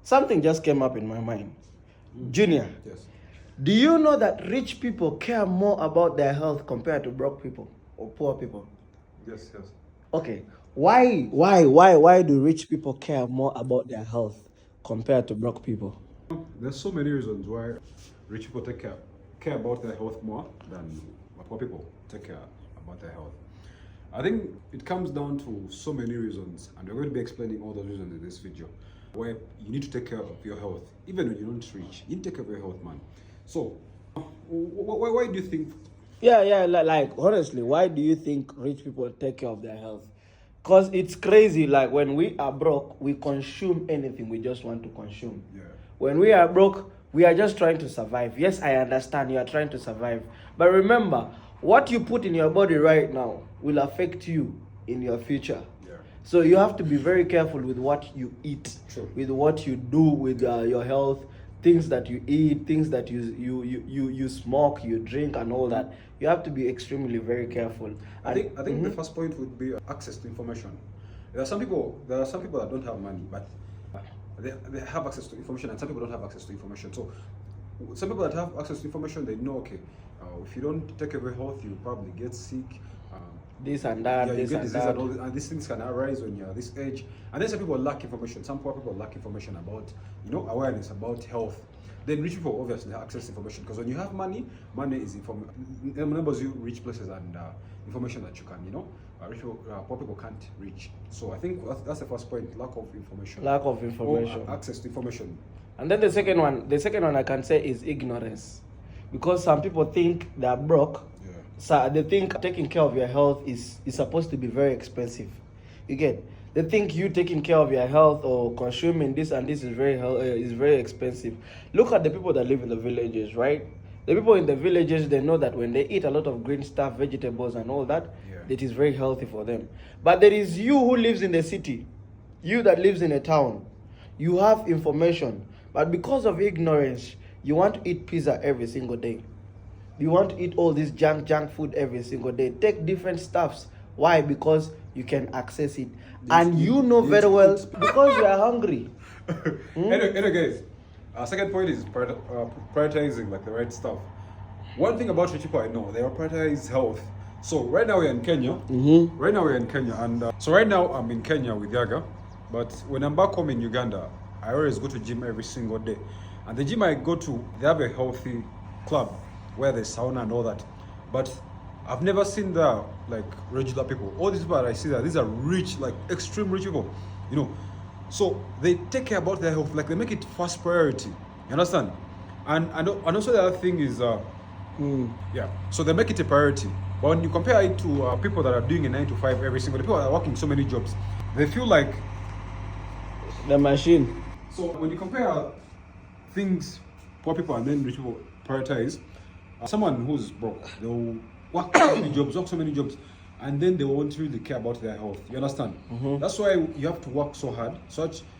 something just came up in my mind. Junior, Yes. do you know that rich people care more about their health compared to broke people or poor people? Yes. Okay. Why do rich people care more about their health compared to broke people? There's so many reasons why rich people care about their health more than poor people take care about their health. I think it comes down to so many reasons, and we're going to be explaining all those reasons in this video. Where you need to take care of your health, even when you're not rich. You need to take care of your health, man. So, why do you think? Yeah, like honestly, why do you think rich people take care of their health? Because it's crazy, like when we are broke, we consume anything we just want to consume. Yeah. When we are broke, we are just trying to survive. Yes, I understand you are trying to survive. But remember, what you put in your body right now will affect you in your future. Yeah. So you have to be very careful with what you eat, True. with what you do with your health, things that you eat, things that you smoke, you drink, and all that. You have to be extremely very careful. I think the first point would be access to information. There are some people that don't have money, but they have access to information, and some people don't have access to information. So some people that have access to information, they know, okay, if you don't take care of your health, you probably get sick. This and that, you this get and disease that. and these things can arise when you're this age. And then some people lack information. Some poor people lack information about, awareness about health. Then rich people obviously have access to information, because when you have money enables you reach places and information that you can, rich people, poor people can't reach. So I think that's the first point: lack of information. Lack of information. Or access to information. And then the second one I can say is ignorance, because some people think they are broke. Yeah. So they think taking care of your health is supposed to be very expensive. You get? They think you taking care of your health or consuming this and this is very expensive. Look at the people that live in the villages, right? The people in the villages, they know that when they eat a lot of green stuff, vegetables and all that, it is very healthy for them. But there is you who lives in the city, you that lives in a town. You have information, but because of ignorance, you want to eat pizza every single day. You want to eat all this junk food every single day. Take different stuffs. Why? Because you can access it. And you know very well, because you are hungry. Anyway, guys, second point is prioritizing like the right stuff. One thing about rich people I know, they prioritize health. So right now we're in Kenya. And so right now I'm in Kenya with Yaga. But when I'm back home in Uganda, I always go to gym every single day. And the gym I go to, they have a healthy club where there's sauna and all that. But I've never seen the like regular people. All these people that I see there, these are rich, like extreme rich people, So they take care about their health, like they make it first priority. You understand? And also the other thing is, so they make it a priority. But when you compare it to people that are doing a 9 to 5 every single day, people that are working so many jobs, they feel like the machine. So when you compare things poor people and then rich people prioritize, someone who's broke, they'll work so many jobs, and then they won't really care about their health. You understand? That's why you have to work so hard,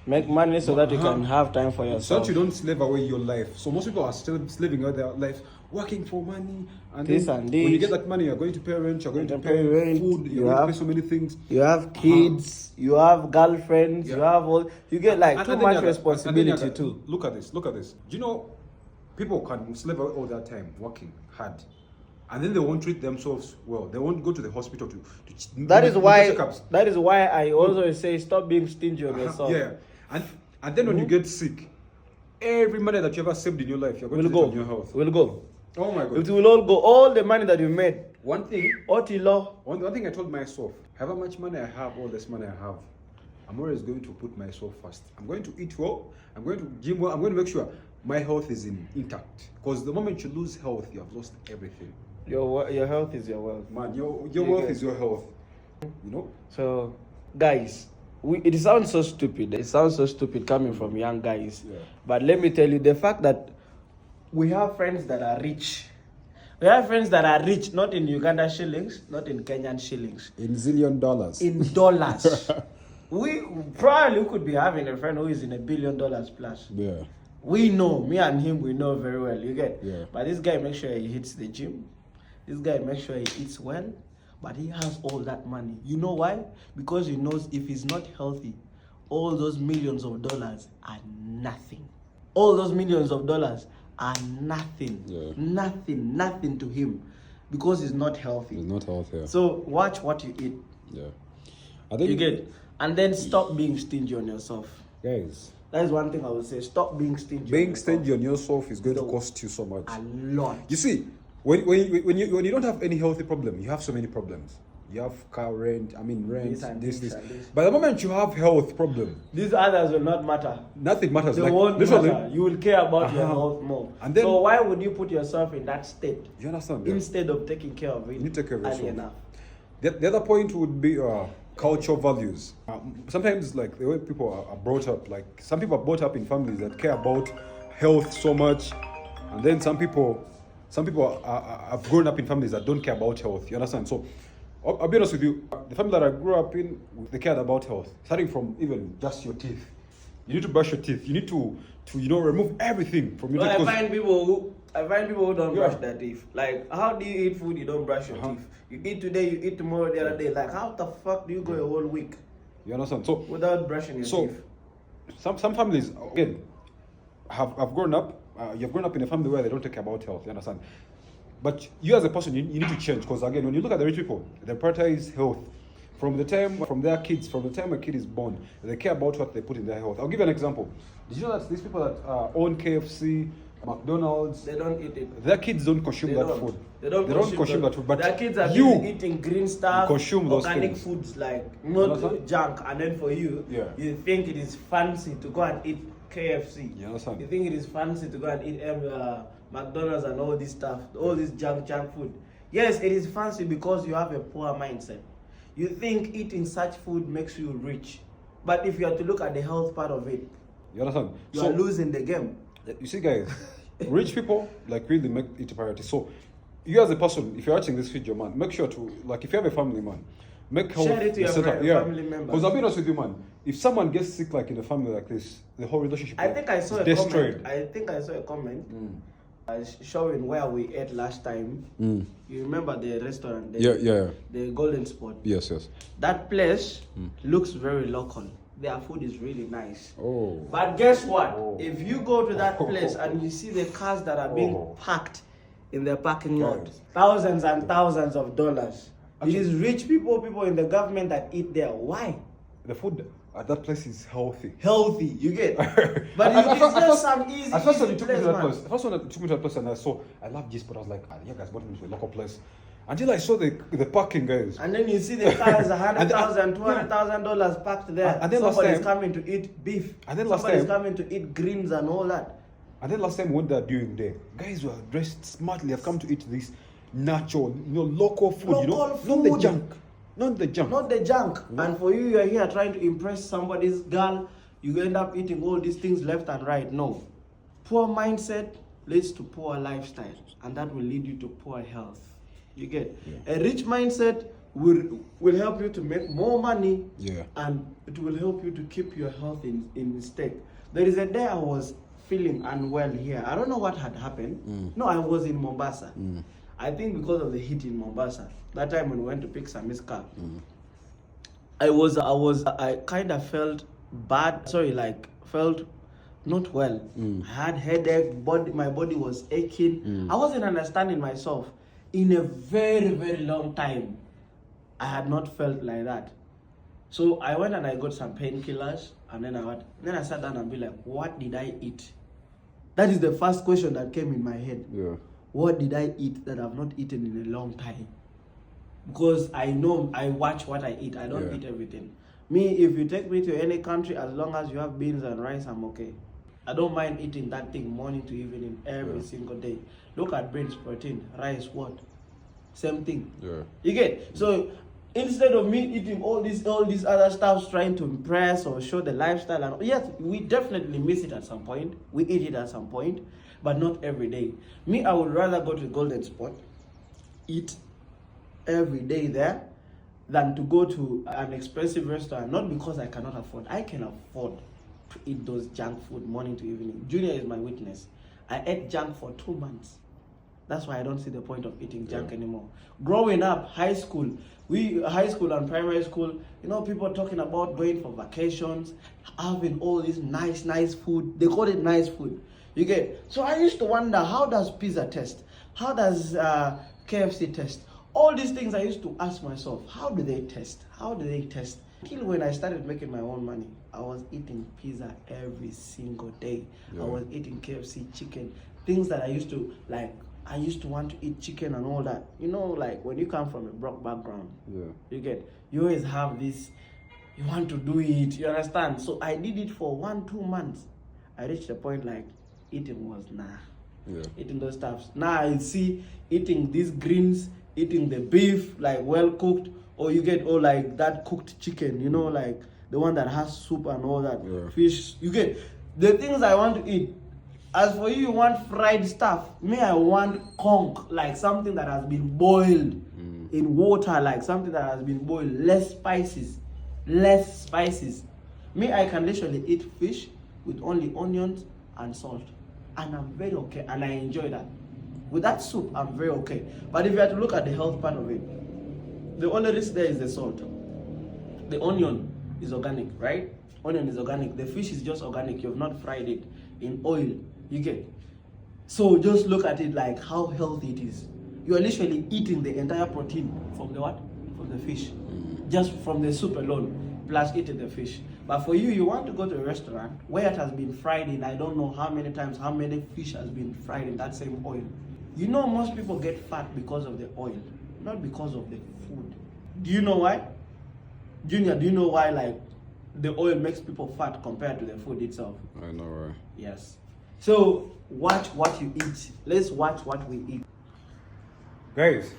make money so that you can have time for yourself. So that you don't slave away your life. So most people are still slaving away their life, working for money, and this then and this. when you get that money, you're going to pay rent, you're going to pay food, you're going to pay so many things. You have kids, you have girlfriends, you have all. You get like too much responsibility too. Look at this. Do you know people can slave away all their time working hard, and then they won't treat themselves well. They won't go to the hospital to that is why I always say stop being stingy on yourself. And then when you get sick, every money that you ever saved in your life, you're going to go on your health. Will go. Oh my God. It will all go. All the money that you made. One thing I told myself, however much money I have, all this money I have, I'm always going to put myself first. I'm going to eat well. I'm going to gym well. I'm going to make sure my health is intact. Because the moment you lose health, you have lost everything. Your health is your wealth. Man, your wealth is your health. So, guys, it sounds so stupid. It sounds so stupid coming from young guys. Yeah. But let me tell you, the fact that we have friends that are rich. We have friends that are rich, not in Uganda shillings, not in Kenyan shillings. In zillion dollars. In dollars. we could be having a friend who is in $1 billion plus. Yeah. We know, me and him, we know very well. You get? Yeah. But this guy makes sure he hits the gym. This guy makes sure he eats well. But he has all that money. You know why? Because he knows if he's not healthy, all those millions of dollars are nothing. All those millions of dollars are nothing. Yeah. Nothing to him, because he's not healthy. It's not healthy. Yeah. So watch what you eat. Yeah. I think You get, and then stop being stingy on yourself. guys, That is one thing I would say. Stop being stingy. being stingy on yourself is going to So, cost you so much. a lot. You see, when you don't have any healthy problem, you have so many problems. You have car rent, This and this. this and this. By the moment you have health problem, These others will not matter. nothing matters. They Like won't literally, matter. You will care about your Uh-huh. health more. And then- So why would you put yourself in that state you understand? Yeah. instead of taking care of it? You need to take care of early yourself. enough? The other point would be cultural values. Sometimes, like the way people are brought up, like some people are brought up in families that care about health so much, and then some people have grown up in families that don't care about health. You understand? So, I'll be honest with you. The family that I grew up in, they cared about health, starting from even just your teeth. You need to brush your teeth. You need to remove everything from your Well, teeth. I 'cause- find people who don't Yeah. brush their teeth. Like, how do you eat food you don't brush your teeth? You eat today, you eat tomorrow, the other day. Like, how the fuck do you go a whole week You understand? So, without brushing your teeth? some families again have grown up. You've grown up in a family where they don't take care about health. You understand? But you as a person, you need to change, because again, when you look at the rich people, they prioritize health from the time a kid is born. They care about what they put in their health. I'll give you an example. Did you know that these people that own KFC, McDonald's, They don't eat it. their kids don't consume They that don't. food. They don't consume that food. But their kids are you busy eating green stuff, consume those organic things. foods, like not Understand? junk. And then for you, Yeah. you think it is fancy to go and eat KFC. You understand? You think it is fancy to go and eat McDonald's and all this stuff, all this junk food. Yes, it is fancy because you have a poor mindset. You think eating such food makes you rich, but if you are to look at the health part of it, You understand? you are losing the game. You see, guys, rich people like really make it a priority. So, you as a person, if you're watching this video, man, make sure to, like, if you have a family, man, make health Share it to your the center. family members. Because I'll be honest with you, man, if someone gets sick like in a family like this, the whole relationship I think I saw a is destroyed. comment. I think I saw a comment showing where we ate last time. You remember the restaurant? The Golden Spot. Yes. That place looks very local. Their food is really nice. Oh. But guess what? Oh. If you go to that place and you see the cars that are being parked in their parking lot, Guys. thousands and thousands of dollars. It is rich people in the government that eat there. Why? The food at that place is healthy. Healthy, you get. But At it's first- just some easy. At first, when easy you took me to place, that man. place, the first one that took me to that place, and I love this, but I was like, yeah, guys, brought me to a local place. Until I saw the parking, guys. And then you see the cars, And- $100,000, $200,000 packed there. And then last Somebody's time- coming to eat beef. And then last Somebody's time- coming to eat greens and all that. And then last time we went there during the day, guys were dressed smartly. Have come to eat this natural, local food. Local not the food. junk, not the junk. Not the junk. And for you are here trying to impress somebody's girl, you end up eating all these things left and right. No. Poor mindset leads to poor lifestyle, and that will lead you to poor health. You get. A rich mindset will help you to make more money, and it will help you to keep your health in stake. There is a day I was feeling unwell here. I don't know what had happened. No, I was in Mombasa. I think because of the heat in Mombasa. That time when we went to pick Sammy's car. I kind of felt bad. Felt not well. I had headache, my body was aching. I wasn't understanding myself. In a very, very long time, I had not felt like that. So I went and I got some painkillers, and then I sat down and be like, what did I eat? That is the first question that came in my head. Yeah. What did I eat that I've not eaten in a long time? Because I know I watch what I eat. I don't eat everything. Me, if you take me to any country, as long as you have beans and rice, I'm okay. I don't mind eating that thing morning to evening every single day. Look at beans, protein, rice, what? Same thing. Yeah. You get? So instead of me eating all these other stuff, trying to impress or show the lifestyle, and yes, we definitely miss it at some point. We eat it at some point, but not every day. Me, I would rather go to Golden Spot, eat every day there, than to go to an expensive restaurant. Not because I cannot afford. I can afford to eat those junk food morning to evening. Junior is my witness. I ate junk for 2 months. That's why I don't see the point of eating junk anymore. Growing up, high school and primary school, people talking about going for vacations, having all this nice food. They call it nice food. You get? So I used to wonder, how does pizza taste? How does KFC taste? All these things I used to ask myself, how do they taste? How do they taste? Until when I started making my own money, I was eating pizza every single day. Yeah. I was eating KFC, chicken, things that I used to like. I used to want to eat chicken and all that. Like when you come from a broke background, you always have this, you want to do it, you understand? So I did it for 1-2 months. I reached a point like eating was eating those stuffs. Now I see eating these greens, eating the beef, like well cooked, or you get like that cooked chicken, like the one that has soup and all that, fish. You get the things I want to eat. As for you want fried stuff. Me, I want conch, like something that has been boiled in water, like something that has been boiled, less spices. Me, I can literally eat fish with only onions and salt, and I'm very okay, and I enjoy that. With that soup, I'm very okay. But if you have to look at the health part of it, the only risk there is the salt. The onion is organic, right? Onion is organic. The fish is just organic. You have not fried it in oil. You get? So just look at it like how healthy it is. You are literally eating the entire protein from the what? From the fish. Just from the soup alone, plus eating the fish. But for you, you want to go to a restaurant where it has been fried in, I don't know how many times, how many fish has been fried in that same oil. Most people get fat because of the oil, not because of the food. Do you know why? Junior, do you know why like the oil makes people fat compared to the food itself? I know, right? Yes. So watch what you eat. Let's watch what we eat. Guys,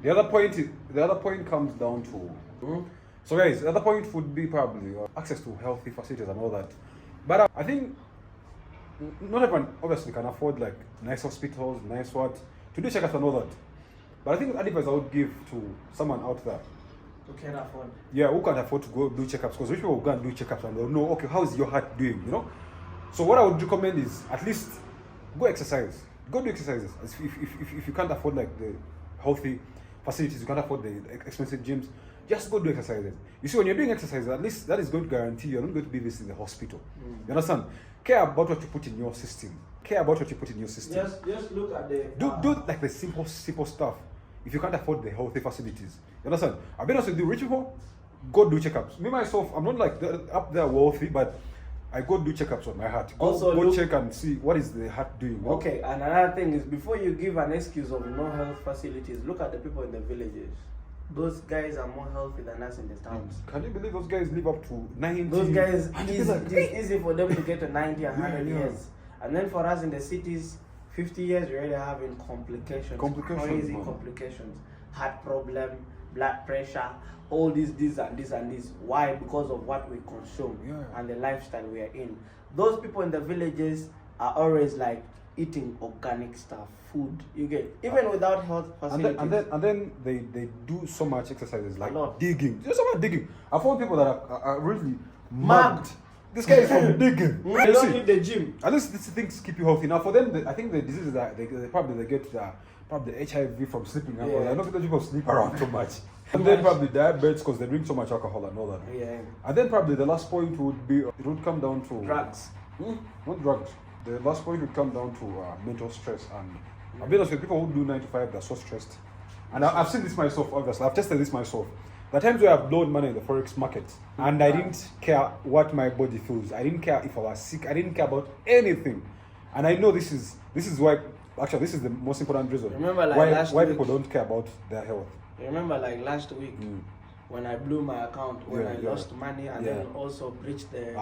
the other point comes down to so guys, the other point would be probably access to healthy facilities and all that. But I think not everyone obviously can afford like nice hospitals, nice what to do checkups and all that. But I think advice I would give to someone out there Who can afford? Yeah, who can't afford to go do checkups, because rich people will go and do checkups and they'll know, okay, how's your heart doing, So what I would recommend is at least go exercise. Go do exercises. If you can't afford like the healthy facilities, you can't afford the expensive gyms, just go do exercises. You see, when you're doing exercises, at least that is going to guarantee you're not going to be visiting the hospital. You understand? Care about what you put in your system. Just look at the do like the simple stuff. If you can't afford the healthy facilities, you understand? I've been honest with you, rich people go do checkups. Me myself, I'm not like up there wealthy, but I go do checkups on my heart. Go check and see what is the heart doing. Okay, and another thing is, before you give an excuse of no health facilities, look at the people in the villages. Those guys are more healthy than us in the towns. Can you believe those guys live up to 90? Those guys, it's easy for them to get to 90 and 100 years. And then for us in the cities, 50 years, you're already having complications. Crazy complications. Heart problem, blood pressure, all this and this. Why? Because of what we consume and the lifestyle we are in. Those people in the villages are always like eating organic stuff, food. You get, even without health facilities. And then they do so much exercises like digging. Just about digging. I found people that are really mad. This guy is from digging. They don't need the gym. At least these things keep you healthy. Now for them, I think the diseases that they get probably HIV from sleeping. I know that people sleep around too much. And then probably diabetes because they drink so much alcohol and all that. Yeah. And then probably the last point would be, it would come down to drugs. Not drugs. The last point would come down to mental stress. And I've been honest with people who do 9 to 5, they're so stressed. And I've seen this myself, obviously. I've tested this myself. The times where I've blown money in the forex market and I didn't care what my body feels. I didn't care if I was sick. I didn't care about anything. And I know this is why, actually, this is the most important reason why people don't care about their health. Remember, like last week, when I blew my account, when I lost money and then also breached the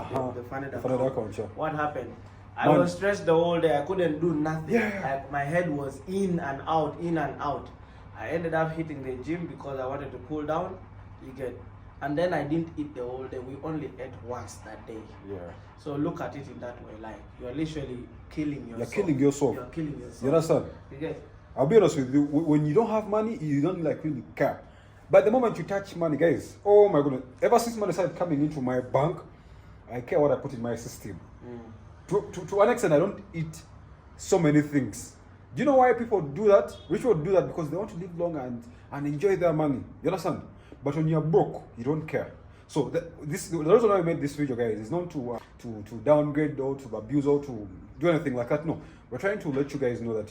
funded account. What happened? I was stressed the whole day. I couldn't do nothing. Like my head was in and out. I ended up hitting the gym because I wanted to cool down. And then I didn't eat the whole day. We only ate once that day. So look at it in that way. Like you're literally killing yourself. You're killing yourself. You understand? I'll be honest with you. When you don't have money, you don't like really care. But the moment you touch money, guys, oh my goodness! Ever since money started coming into my bank, I care what I put in my system. To an extent, I don't eat so many things Do you know why people do that? Rich people do that because they want to live longer and enjoy their money. You understand? But when you're broke, you don't care. So the reason why I made this video, guys, is not to downgrade or to abuse or to do anything like that. No, we're trying to let you guys know that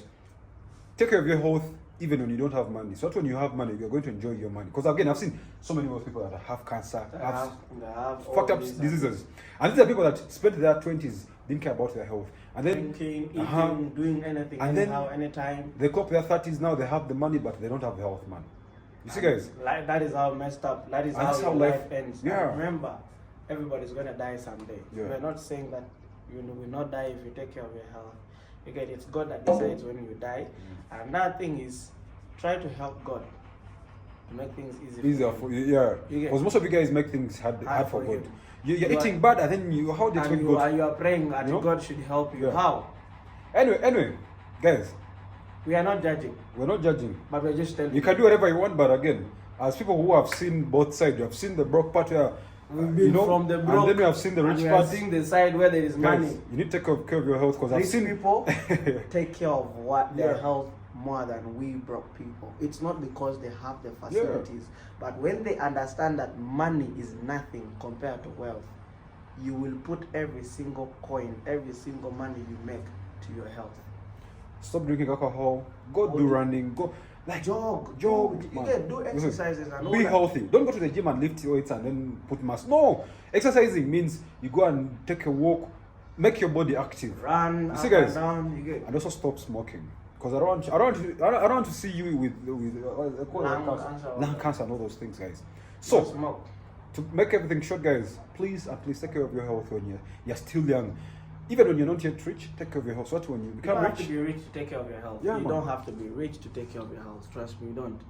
take care of your health even when you don't have money. So that when you have money, you're going to enjoy your money. Because again, I've seen so many of those people that have cancer, have fucked up diseases, and these are people that spent their 20s didn't care about their health, and then drinking, eating, doing anything, and anyhow, anytime. They clock their 30s now. They have the money, but they don't have the health, man. You see, guys, like that is how messed up. That is how life ends. Yeah. And remember, everybody's gonna die someday. Yeah. We're not saying that you will not die if you take care of your health. Again, it's God that decides when you die. And another thing is, try to help God to make things easier for you. Yeah, because most of you guys make things hard for God. You're eating bad, and then how do you expect God? You are praying that God should help you. Yeah. How? Anyway, guys. We are not judging. We're not judging. But we're just telling you. can do whatever you want, but again, as people who have seen both sides, you have seen the broke part where, we've been from the broke, and then we have seen the rich part. We have seen the side where there is money. You need to take care of your health, because I've seen people take care of their health more than we broke people. It's not because they have the facilities, but when they understand that money is nothing compared to wealth, you will put every single coin, every single money you make to your health. Stop drinking alcohol. Go do running. Go jog. Do exercises and all be healthy. Don't go to the gym and lift weights and then put mass. No, exercising means you go and take a walk, make your body active. Run you see, guys, down. And also stop smoking. Because I don't want to see you with lung cancer and all those things, guys. So smoke. To make everything short, guys, please take care of your health when you're still young. Even when you're not yet rich, take care of your health. So when you become rich, you don't have to be rich to take care of your health. Yeah, you don't have to be rich to take care of your health. Trust me, you don't.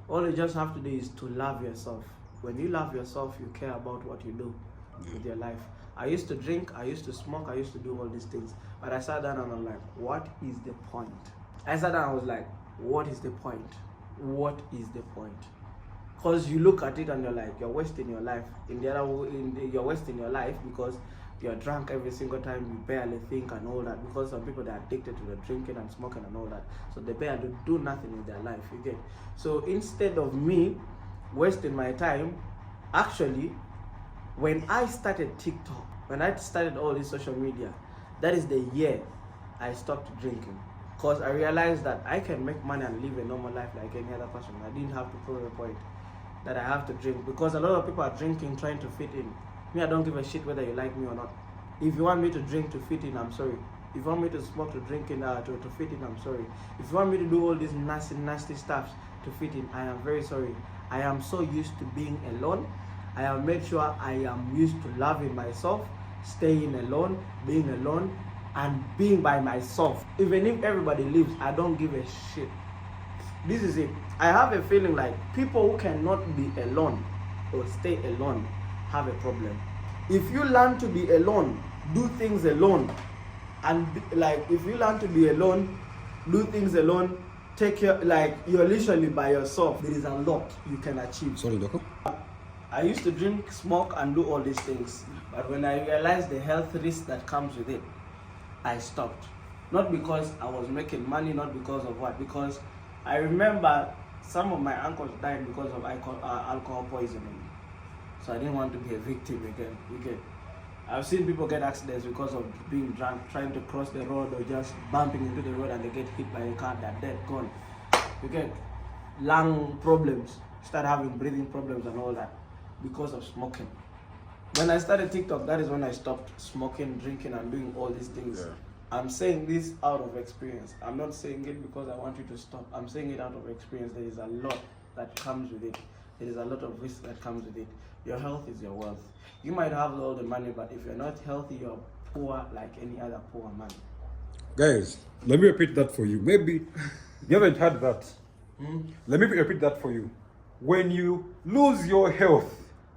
All you just have to do is to love yourself. When you love yourself, you care about what you do with your life. I used to drink, I used to smoke, I used to do all these things. But I sat down and I'm like, what is the point? I sat down and I was like, what is the point? What is the point? Because you look at it and you're like, you're wasting your life. You're wasting your life because you're drunk every single time, you barely think and all that, because some people, they're addicted to the drinking and smoking and all that, so they barely do nothing in their life, you get. So instead of me wasting my time, actually, when I started TikTok, when I started all this social media, that is the year I stopped drinking, because I realized that I can make money and live a normal life like any other person. I didn't have to prove a point that I have to drink, because a lot of people are drinking trying to fit in. Me, I don't give a shit whether you like me or not. If you want me to drink to fit in, I'm sorry. If you want me to smoke to drink in, to fit in, I'm sorry. If you want me to do all these nasty stuff to fit in, I am very sorry. I am so used to being alone. I have made sure I am used to loving myself, staying alone, being alone, and being by myself. Even if everybody leaves, I don't give a shit. This is it. I have a feeling like people who cannot be alone or stay alone have a problem. If you learn to be alone, do things alone, and if you learn to be alone, do things alone, take care, you're literally by yourself, there is a lot you can achieve. Sorry, Doko. I used to drink, smoke, and do all these things, but when I realized the health risk that comes with it, I stopped. Not because I was making money, not because of what, because I remember some of my uncles died because of alcohol poisoning. So I didn't want to be a victim again. I've seen people get accidents because of being drunk, trying to cross the road or just bumping into the road and they get hit by a car, they're dead, gone. You get lung problems, start having breathing problems and all that because of smoking. When I started TikTok, that is when I stopped smoking, drinking, and doing all these things. Yeah. I'm saying this out of experience. I'm not saying it because I want you to stop. I'm saying it out of experience. There is a lot that comes with it. There is a lot of risk that comes with it. Your health is your wealth. You might have all the money, but if you're not healthy, you're poor like any other poor man. Guys, let me repeat that for you. Maybe you haven't heard that. Let me repeat that for you. When you lose your health,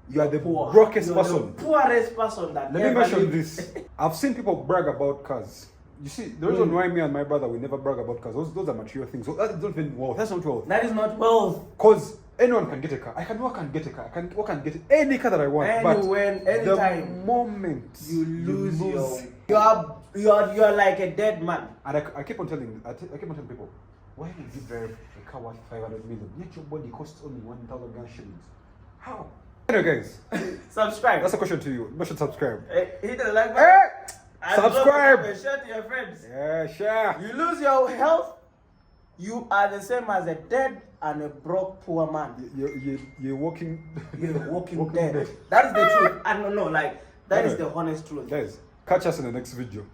you are the brokest person. The poorest person that Let me mention this. I've seen people brag about cars. You see, the reason why me and my brother, we never brag about cars, those are material things. So that's not even wealth. That's not wealth. That is not wealth. Because anyone can get a car. I can walk and get a car. I can walk and get any car that I want. Anywhere, anytime. The moment you lose you are You are like a dead man. And I keep on telling people, why would you drive a car worth 500 million? Yet your body costs only 1,000 Ghana shillings. How? Anyway, guys, Subscribe. that's a question to you. You should subscribe. Hit the like button. And Subscribe. Share to your friends. Yeah, share. You lose your health, you are the same as a dead and a broke poor man. You're walking. You're walking dead. That is the truth. And no, like that is the honest truth. Guys, catch us in the next video.